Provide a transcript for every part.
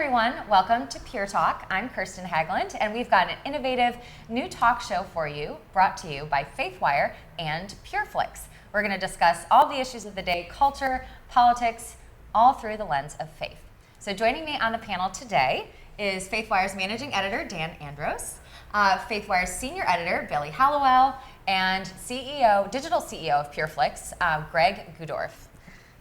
everyone, welcome to PureTalk. I'm Kirsten Haglund, and we've got an innovative new talk show for you, brought to you by Faithwire and PureFlix. We're going to discuss all the issues of the day, culture, politics, all through the lens of faith. So joining me on the panel today is Faithwire's managing editor, Dan Andros, Faithwire's senior editor, Billy Hallowell, and digital CEO of PureFlix, Greg Gudorf.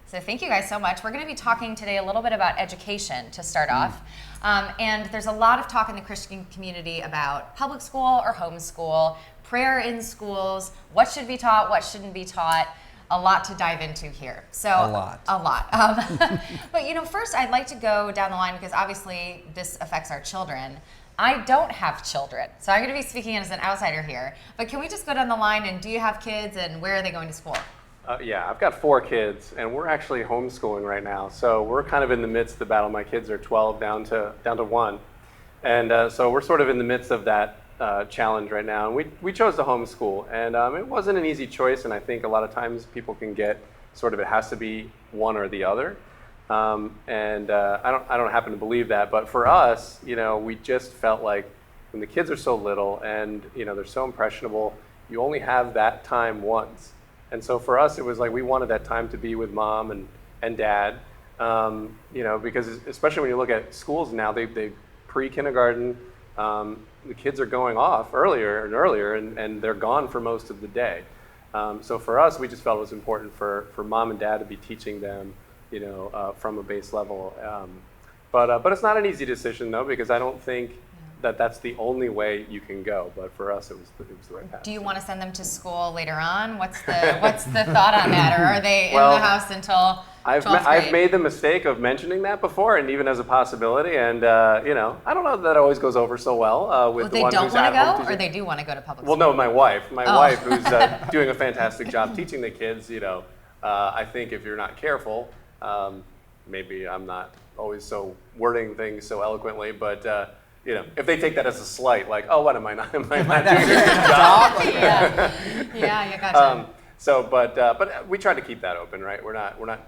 So thank you guys so much. We're going to be talking today a little bit about education to start off. And there's a lot of talk in the Christian community about public school or homeschool, prayer in schools, what should be taught, what shouldn't be taught. A lot to dive into here. So a lot. But first I'd like to go down the line because obviously this affects our children. I don't have children, so I'm going to be speaking as an outsider here. But can we just go down the line and do you have kids and where are they going to school? Yeah, I've got 4 kids, and we're actually homeschooling right now. So we're kind of in the midst of the battle. My kids are 12 down to 1, and so we're sort of in the midst of that challenge right now. And we chose to homeschool, and it wasn't an easy choice. And I think a lot of times people can get sort of it has to be one or the other. I don't happen to believe that, but for us, we just felt like when the kids are so little and they're so impressionable, you only have that time once. And so for us, it was like we wanted that time to be with mom and dad, because especially when you look at schools now, they pre-kindergarten, the kids are going off earlier and earlier, and they're gone for most of the day. So for us, we just felt it was important for mom and dad to be teaching them, from a base level. But it's not an easy decision though, because I don't think that's the only way you can go, but for us it was the right path. Do you want to send them to school later on? What's the thought on that, or are they in the house until 12th grade? I've made the mistake of mentioning that before, and even as a possibility, and I don't know that always goes over so well with the one who's at home. They don't want to go, or they do want to go to public school? Well, no, my wife who's doing a fantastic job teaching the kids. I think if you're not careful, maybe I'm not always so wording things so eloquently, but. If they take that as a slight, like, oh, what am I not doing a good job? Yeah, gotcha. But we try to keep that open, right? We're not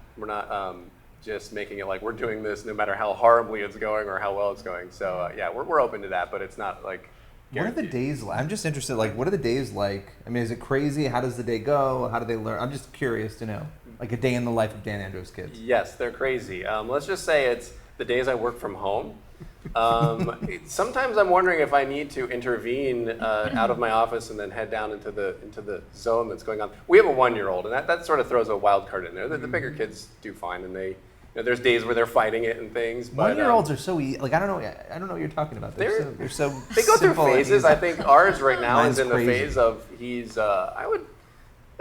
just making it like we're doing this no matter how horribly it's going or how well it's going. So we're open to that, but it's not like. Guaranteed. What are the days like? I'm just interested. Like, what are the days like? I mean, is it crazy? How does the day go? How do they learn? I'm just curious to know, like a day in the life of Dan Andros' kids. Yes, they're crazy. Let's just say it's the days I work from home. Sometimes I'm wondering if I need to intervene out of my office and then head down into the zone that's going on. We have a 1-year-old, and that sort of throws a wild card in there. The bigger kids do fine, and they there's days where they're fighting it and things. But 1-year-olds are so like I don't know what you're talking about. They're so they go through phases. I think ours right now is in the crazy. phase of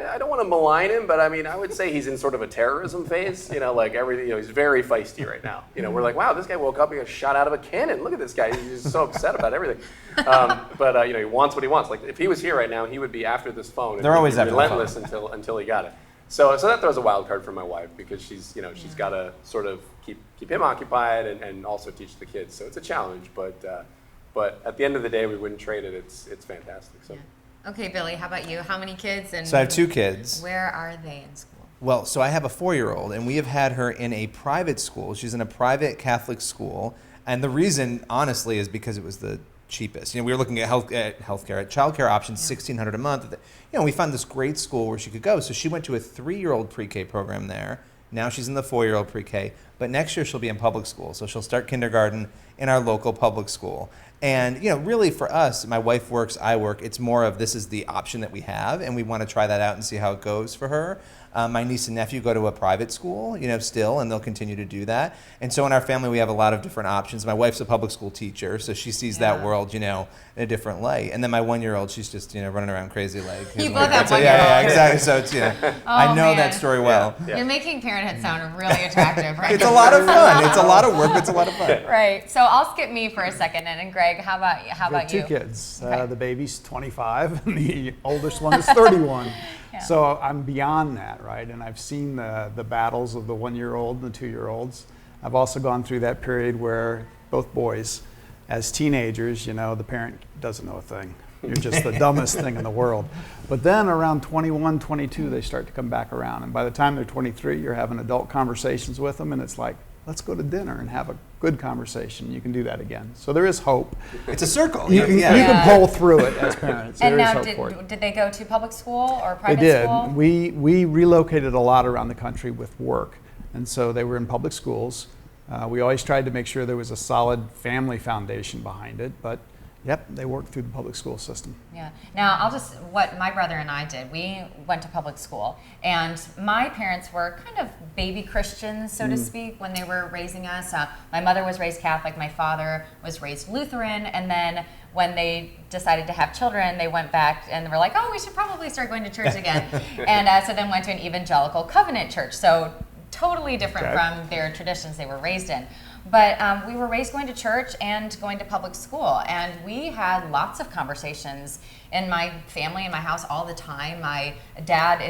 I don't want to malign him, but I mean, I would say he's in sort of a terrorism phase. Like everything. He's very feisty right now. We're like, wow, this guy woke up, he got shot out of a cannon. Look at this guy. He's just so upset about everything. But he wants what he wants. Like if he was here right now, he would be after this phone. They're always after relentless until he got it. So that throws a wild card for my wife because she's got to sort of keep him occupied and also teach the kids. So it's a challenge, but at the end of the day, we wouldn't trade it. It's fantastic. So. Yeah. Okay, Billy, how about you? How many kids? And so I have 2 kids. Where are they in school? Well, so I have a 4-year-old, and we have had her in a private school. She's in a private Catholic school, and the reason, honestly, is because it was the cheapest. We were looking at healthcare, at childcare options, $1,600 a month. We found this great school where she could go. So she went to a 3-year-old pre-K program there. Now she's in the 4-year-old pre-K, but next year she'll be in public school. So she'll start kindergarten in our local public school. And, really for us, my wife works, I work, it's more of this is the option that we have, and we want to try that out and see how it goes for her. My niece and nephew go to a private school, still, and they'll continue to do that. And so in our family, we have a lot of different options. My wife's a public school teacher, so she sees that world, in a different light. And then my 1-year-old, she's just, running around crazy like. You both have 1-year-old. Yeah, exactly. So it's, I know that story well. Yeah. You're making parenthood sound really attractive, right? It's a lot of fun. It's a lot of work, but it's a lot of fun. Right. So I'll skip me for a second, and Greg, how about you? 2 kids. Okay. The baby's 25, and the oldest one is 31. Yeah. So I'm beyond that, right? And I've seen the battles of the 1-year-old and the 2-year-olds. I've also gone through that period where both boys, as teenagers, the parent doesn't know a thing. You're just the dumbest thing in the world. But then around 21, 22, they start to come back around. And by the time they're 23, you're having adult conversations with them, and it's like, let's go to dinner and have a good conversation. You can do that again. So there is hope. It's a circle. You can pull through it as parents. And there is now, hope for it. did they go to public school or They private did. school? We relocated a lot around the country with work, and so they were in public schools. We always tried to make sure there was a solid family foundation behind it, but yep, they worked through the public school system. Yeah. Now, what my brother and I did, we went to public school, and my parents were kind of baby Christians, so to speak, when they were raising us. My mother was raised Catholic, my father was raised Lutheran, and then when they decided to have children, they went back and they were like, oh, we should probably start going to church again. And so then went to an evangelical covenant church. So totally different from their traditions they were raised in. But we were raised going to church and going to public school, and we had lots of conversations in my family, in my house, all the time. My dad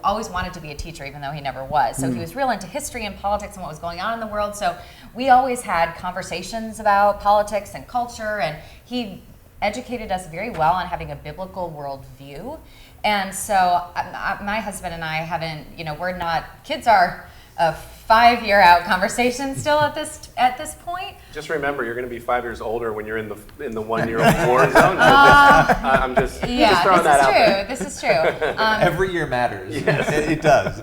always wanted to be a teacher, even though he never was. So he was real into history and politics and what was going on in the world. So we always had conversations about politics and culture, and he educated us very well on having a biblical worldview. And so my husband and I haven't, kids are a 5-year out conversation still at this point. Just remember, you're going to be 5 years older when you're in the 1-year-old war zone. I'm just throwing that out there. This is true. Every year matters. Yes. It does.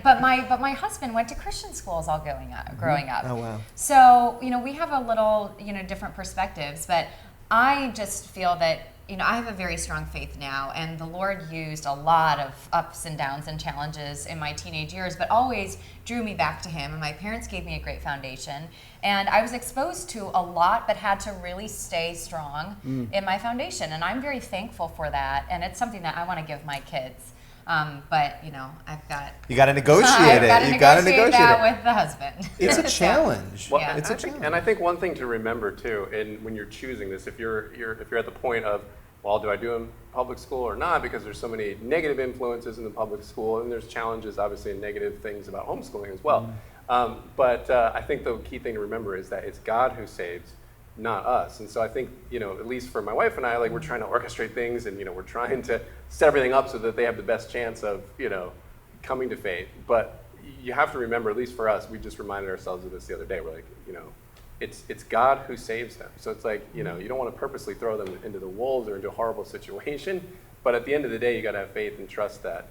But my husband went to Christian schools all growing up. Oh, wow. So we have a little different perspectives, but I just feel that I have a very strong faith now, and the Lord used a lot of ups and downs and challenges in my teenage years, but always drew me back to Him, and my parents gave me a great foundation, and I was exposed to a lot, but had to really stay strong in my foundation, and I'm very thankful for that, and it's something that I want to give my kids. But I've got you got to negotiate it. You got to negotiate that it with the husband. It's a challenge. Well, Yeah. It's a challenge. And I think one thing to remember too, when you're choosing this, if you're at the point of, well, do I do in public school or not? Because there's so many negative influences in the public school, and there's challenges, obviously, and negative things about homeschooling as well. But I think the key thing to remember is that it's God who saves, not us. And so I think, at least for my wife and I, we're trying to orchestrate things, and we're trying to set everything up so that they have the best chance of, coming to faith. But you have to remember, at least for us, we just reminded ourselves of this the other day. We're like, it's God who saves them. So it's like, you don't want to purposely throw them into the wolves or into a horrible situation. But at the end of the day, you got to have faith and trust that,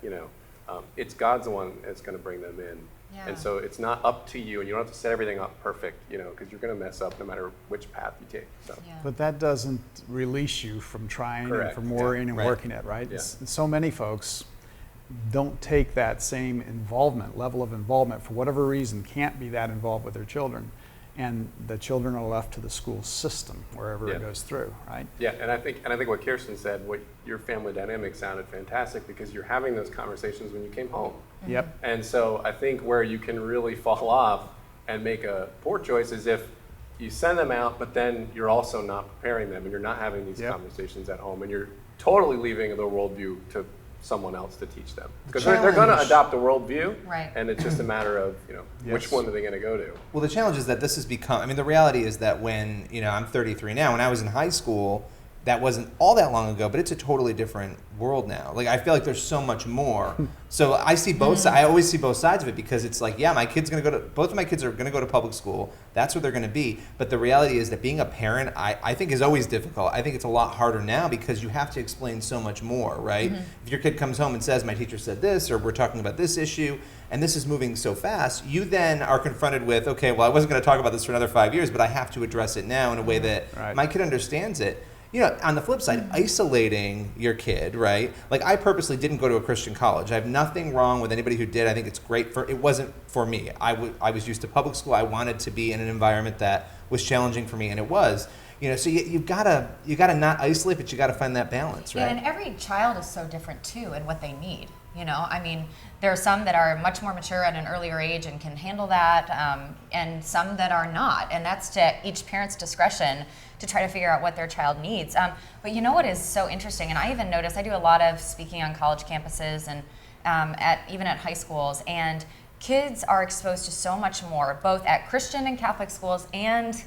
it's God's the one that's going to bring them in. Yeah. And so it's not up to you, and you don't have to set everything up perfect, because you're going to mess up no matter which path you take. So. Yeah. But that doesn't release you from trying Correct. and from worrying and Right. working it, right? Yeah. So many folks don't take that same level of involvement, for whatever reason, can't be that involved with their children. And the children are left to the school system wherever it goes through, right? Yeah, and I think what Kirsten said, what your family dynamic sounded fantastic, because you're having those conversations when you came home. Yep. And so I think where you can really fall off and make a poor choice is if you send them out, but then you're also not preparing them, and you're not having these conversations at home, and you're totally leaving the worldview to someone else to teach them, because they're going to adopt a worldview, Right. and it's just a matter of which one are they going to go to. Well, the challenge is that this has become, the reality is that when, I'm 33 now, when I was in high school, that wasn't all that long ago, but it's a totally different world now. I feel like there's so much more. So I see both sides. I always see both sides of it, because it's like, yeah, both of my kids are going to go to public school. That's where they're going to be. But the reality is that being a parent, I think, is always difficult. I think it's a lot harder now, because you have to explain so much more, right? If your kid comes home and says, my teacher said this, or we're talking about this issue, and this is moving so fast, you then are confronted with, okay, well, I wasn't going to talk about this for another 5 years, but I have to address it now in a way that my kid understands it. On the flip side, isolating your kid, right? I purposely didn't go to a Christian college. I have nothing wrong with anybody who did. I think it's great it wasn't for me. I was used to public school. I wanted to be in an environment that was challenging for me, and it was. So you gotta not isolate, but you gotta find that balance, right? Yeah, and every child is so different too in what they need. There are some that are much more mature at an earlier age and can handle that, and some that are not. And that's to each parent's discretion to try to figure out what their child needs. But what is so interesting, and I even notice, I do a lot of speaking on college campuses and even at high schools, and kids are exposed to so much more, both at Christian and Catholic schools and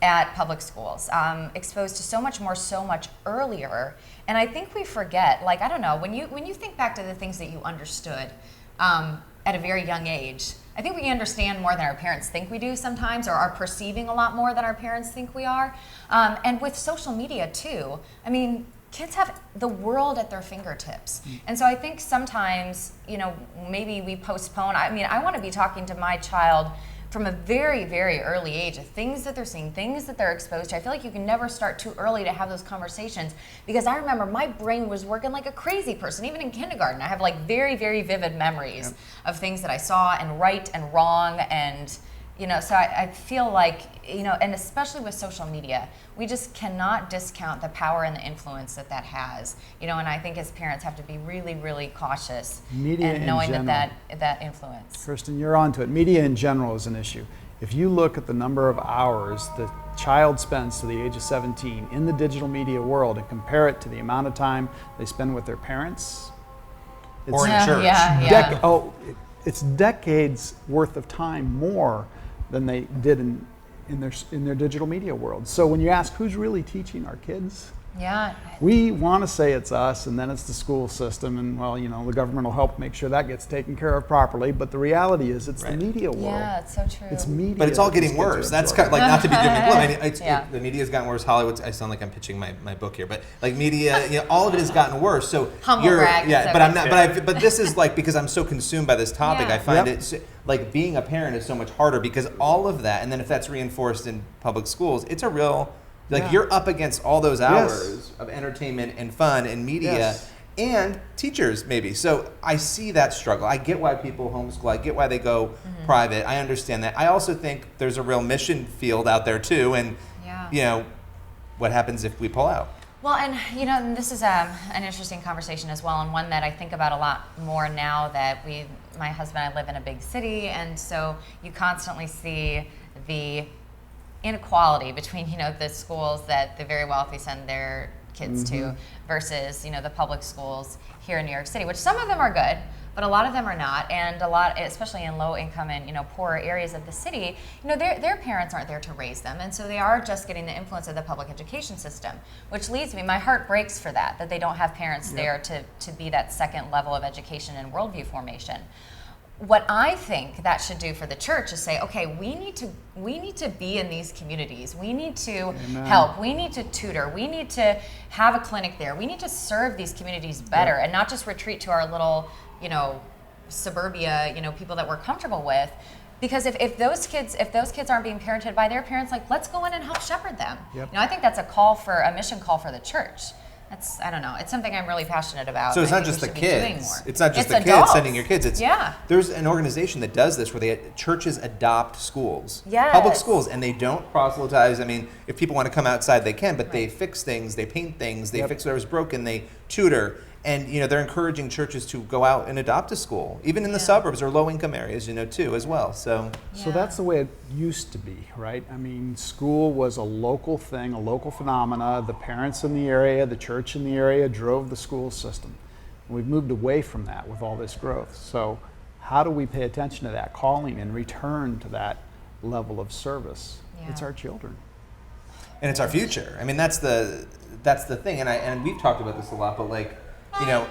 at public schools, exposed to so much more, so much earlier. And I think we forget, when you think back to the things that you understood at a very young age, I think we understand more than our parents think we do sometimes, or are perceiving a lot more than our parents think we are. And with social media too, I mean, kids have the world at their fingertips. And so I think sometimes, maybe we postpone. I mean, I want to be talking to my child from a very, very early age of things that they're seeing, things that they're exposed to. I feel like you can never start too early to have those conversations, because I remember my brain was working like a crazy person, even in kindergarten. I have like very, very vivid memories of things that I saw, and right and wrong, and so I feel like, and especially with social media, we just cannot discount the power and the influence that has, and I think as parents have to be really, really cautious in knowing that influence. Kirsten, you're onto it. Media in general is an issue. If you look at the number of hours the child spends to the age of 17 in the digital media world and compare it to the amount of time they spend with their parents, or in church. It's decades worth of time more than they did in their digital media world. So when you ask who's really teaching our kids, we want to say it's us, and then it's the school system, and the government will help make sure that gets taken care of properly. But the reality is, it's the media world. Yeah, it's so true. It's media, but it's all getting worse. That's kind of like, not to be doom and gloom. The media's gotten worse. Hollywood. I sound like I'm pitching my book here, but like media, all of it has gotten worse. So humble brag. But I'm not. But this is like, because I'm so consumed by this topic, I find it like being a parent is so much harder, because all of that, and then if that's reinforced in public schools, it's a real. You're up against all those hours of entertainment and fun and media and teachers maybe. So I see that struggle. I get why people homeschool. I get why they go private. I understand that. I also think there's a real mission field out there too. And, what happens if we pull out? Well, and this is an interesting conversation as well, and one that I think about a lot more now that my husband and I live in a big city, and so you constantly see the inequality between the schools that the very wealthy send their kids to versus the public schools here in New York City, which some of them are good, but a lot of them are not, and a lot, especially in low income and poorer areas of the city, their parents aren't there to raise them, and so they are just getting the influence of the public education system, which leads me, my heart breaks for that they don't have parents there to be that second level of education and worldview formation. What I think that should do for the church is say, okay, we need to be in these communities. We need to help. We need to tutor. We need to have a clinic there. We need to serve these communities better and not just retreat to our little, suburbia, people that we're comfortable with. Because if those kids aren't being parented by their parents, let's go in and help shepherd them. I think that's a mission call for the church. I don't know. It's something I'm really passionate about. So it's not just the kids. It's not just the kids sending your kids. Yeah. There's an organization that does this where churches adopt schools, yes. public schools, and they don't proselytize. I mean, if people want to come outside, they can, but they fix things, they paint things, they fix whatever's broken, they tutor. And they're encouraging churches to go out and adopt a school, even in the suburbs or low-income areas, too, as well. So that's the way it used to be, right? I mean, school was a local thing, a local phenomena. The parents in the area, the church in the area drove the school system. And we've moved away from that with all this growth. So how do we pay attention to that calling and return to that level of service? Yeah. It's our children. And it's our future. I mean, that's the thing. And we've talked about this a lot, but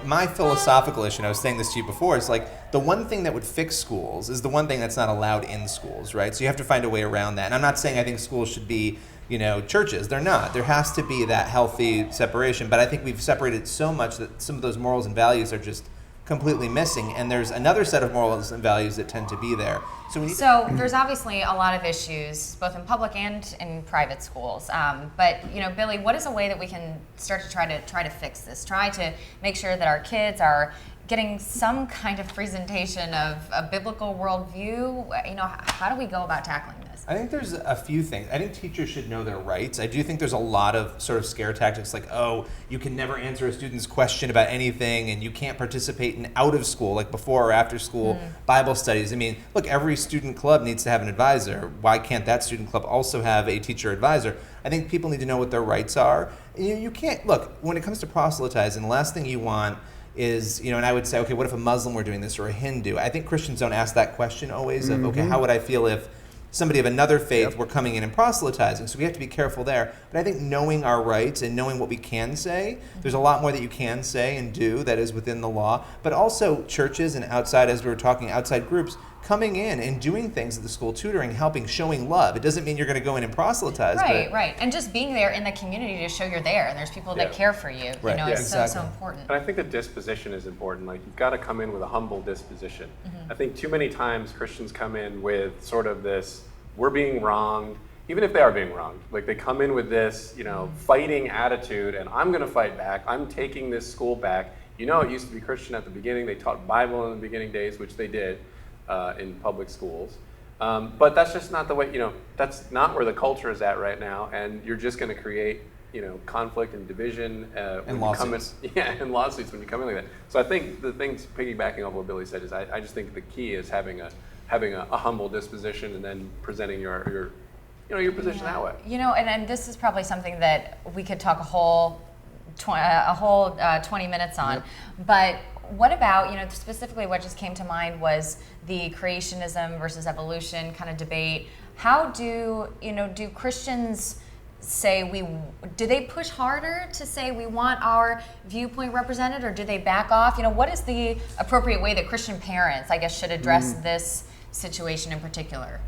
my philosophical issue, and I was saying this to you before, is the one thing that would fix schools is the one thing that's not allowed in schools, right? So you have to find a way around that. And I'm not saying I think schools should be, churches. They're not. There has to be that healthy separation. But I think we've separated so much that some of those morals and values are just completely missing. And there's another set of morals and values that tend to be there. So there's obviously a lot of issues, both in public and in private schools. But Billy, what is a way that we can start to try to fix this? Try to make sure that our kids are getting some kind of presentation of a biblical worldview. How do we go about tackling this? I think there's a few things. I think teachers should know their rights. I do think there's a lot of sort of scare tactics like, oh, you can never answer a student's question about anything, and you can't participate in out of school, like before or after school Bible studies. I mean, look, every student club needs to have an advisor. Why can't that student club also have a teacher advisor? I think people need to know what their rights are. You can't, look, when it comes to proselytizing, the last thing you want is, and I would say, okay, what if a Muslim were doing this or a Hindu? I think Christians don't ask that question always of, okay, how would I feel if somebody of another faith were coming in and proselytizing? So we have to be careful there. But I think knowing our rights and knowing what we can say, there's a lot more that you can say and do that is within the law. But also churches and outside, as we were talking, outside groups coming in and doing things at the school, tutoring, helping, showing love. It doesn't mean you're going to go in and proselytize. Right. And just being there in the community to show you're there and there's people that care for you. Right. You know, it's so important. And I think the disposition is important. Like, you've got to come in with a humble disposition. I think too many times Christians come in with sort of this, we're being wronged, even if they are being wronged. Like, they come in with this, fighting attitude, and I'm going to fight back. I'm taking this school back. It used to be Christian at the beginning. They taught Bible in the beginning days, which they did in public schools. But that's just not the way, that's not where the culture is at right now. And you're just going to create, conflict and division. And lawsuits. And lawsuits when you come in like that. So I think the things, piggybacking off what Billy said, is I just think the key is having a humble disposition and then presenting your position that way. And this is probably something that we could talk a whole 20 minutes on. But what about, specifically what just came to mind was the creationism versus evolution kind of debate. How do Christians say do they push harder to say we want our viewpoint represented, or do they back off? What is the appropriate way that Christian parents, I guess, should address this situation in particular?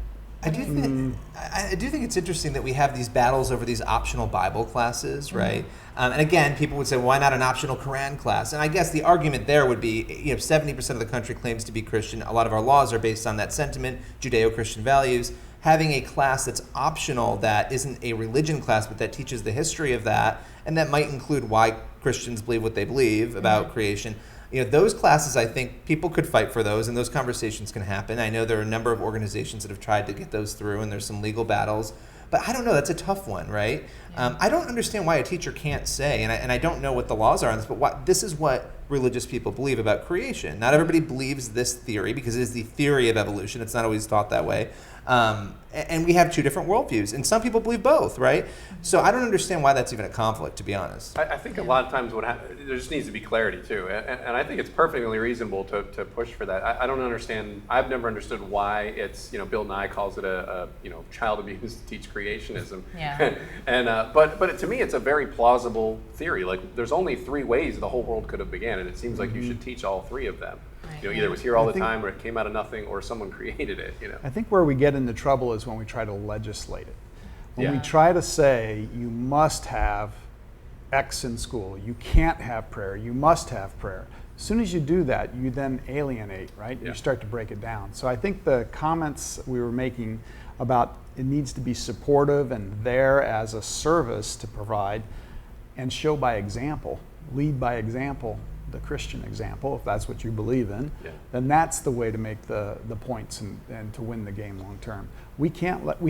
I do think it's interesting that we have these battles over these optional Bible classes, right? And again, people would say, why not an optional Quran class? And I guess the argument there would be, 70% of the country claims to be Christian. A lot of our laws are based on that sentiment, Judeo-Christian values. Having a class that's optional, that isn't a religion class, but that teaches the history of that, and that might include why Christians believe what they believe about creation. Those classes, I think people could fight for those, and those conversations can happen. I know there are a number of organizations that have tried to get those through, and there's some legal battles. But I don't know, that's a tough one, right? I don't understand why a teacher can't say, and I don't know what the laws are on this, but this is what religious people believe about creation. Not everybody believes this theory, because it is the theory of evolution. It's not always taught that way. And we have two different worldviews, and some people believe both, right? So I don't understand why that's even a conflict, to be honest. I think a lot of times there just needs to be clarity too, and I think it's perfectly reasonable to push for that. I don't understand. I've never understood why it's Bill Nye calls it a child abuse to teach creationism. Yeah. And but to me it's a very plausible theory. Like, there's only 3 ways the whole world could have began, and it seems like you should teach all 3 of them. Either it was here all the time, or it came out of nothing, or someone created it. I think where we get into trouble is when we try to legislate it. When we try to say you must have X in school, you can't have prayer, you must have prayer. As soon as you do that, you then alienate, right? You start to break it down. So I think the comments we were making about it needs to be supportive and there as a service to provide and show by example, lead by example, the Christian example, if that's what you believe in, then that's the way to make the points and to win the game long term. We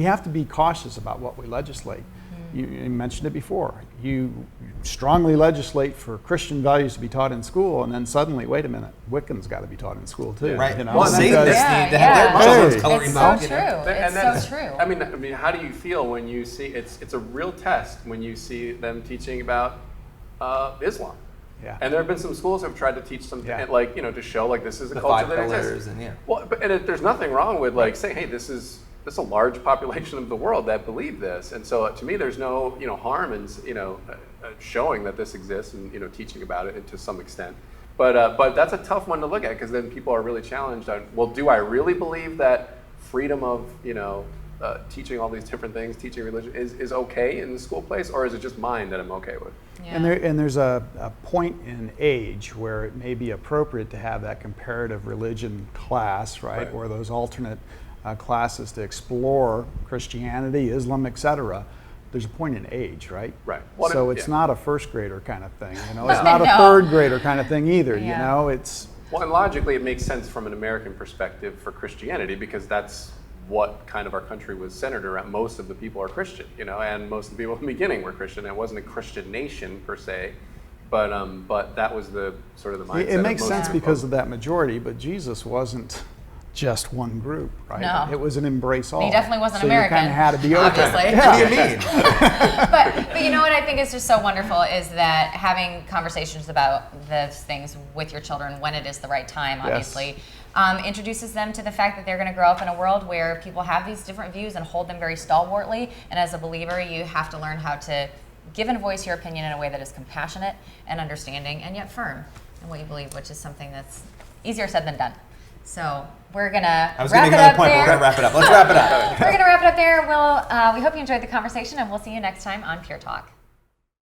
have to be cautious about what we legislate. You mentioned it before. You strongly legislate for Christian values to be taught in school, and then suddenly, wait a minute, Wiccans got to be taught in school too. Right. Well, Satanists need to have their children's coloring book. It's so true. It's so true. I mean, how do you feel when you see it's a real test when you see them teaching about Islam? Yeah. And there have been some schools that have tried to teach some, to show like this is a The culture 5 that pillars exists. Well, there's nothing wrong with saying, hey, this is a large population of the world that believe this, and so to me, there's no harm in showing that this exists and teaching about it to some extent. But that's a tough one to look at, because then people are really challenged on, well, do I really believe that freedom of teaching all these different things, teaching religion is okay in the school place, or is it just mine that I'm okay with? Yeah. And there's a point in age where it may be appropriate to have that comparative religion class, right? Or those alternate classes to explore Christianity, Islam, etc. There's a point in age, right? Right. So it's not a first grader kind of thing, It's not a third grader kind of thing either, It's well, and logically, it makes sense from an American perspective for Christianity, because that's what kind of our country was centered around. Most of the people are Christian, and most of the people in the beginning were Christian. It wasn't a Christian nation per se, but that was the sort of the mindset. It makes sense because of that majority, but Jesus wasn't just one group, right? No. It was an embrace all. He definitely wasn't so American. You kind of had to be open. Obviously. What do you mean? But you know what I think is just so wonderful is that having conversations about those things with your children when it is the right time, obviously, introduces them to the fact that they're going to grow up in a world where people have these different views and hold them very stalwartly. And as a believer, you have to learn how to give and voice your opinion in a way that is compassionate and understanding and yet firm in what you believe, which is something that's easier said than done. So we're gonna I was wrap getting it another up point, but we're there. gonna wrap it up. Let's wrap it up. We're gonna wrap it up there. We hope you enjoyed the conversation, and we'll see you next time on Pure Talk.